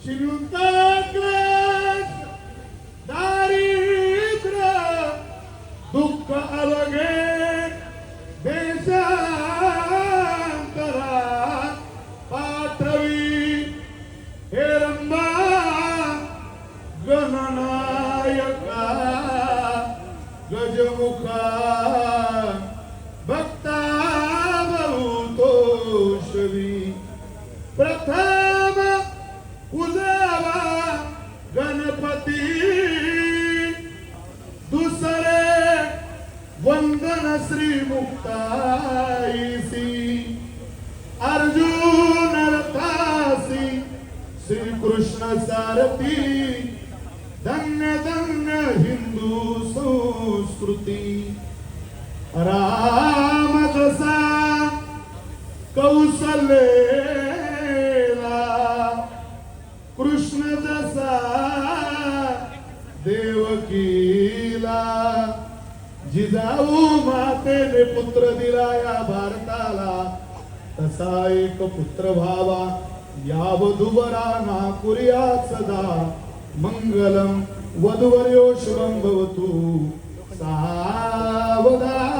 श्रीमंताग्रज दारिद्र्य दुःख अलगे देशांतरात पाठवी हे रंबा गणनायका गजमुखा भक्ता बहुतोषवी प्रथम उजावा गणपती दुसरे वंदन श्री मुक्ताईसी अर्जुन रथासी श्री कृष्ण सारथी धन्य धन्य हिंदू संस्कृती राम जसा कौशलेला कृष्ण जसा देवकीला जिजाऊ मातेने पुत्र दिला या भारताला तसा एक पुत्र व्हावा या वधूवरा नाकुर्या सदा मंगलम वधूवर्यो शुभं भवतु सावधान।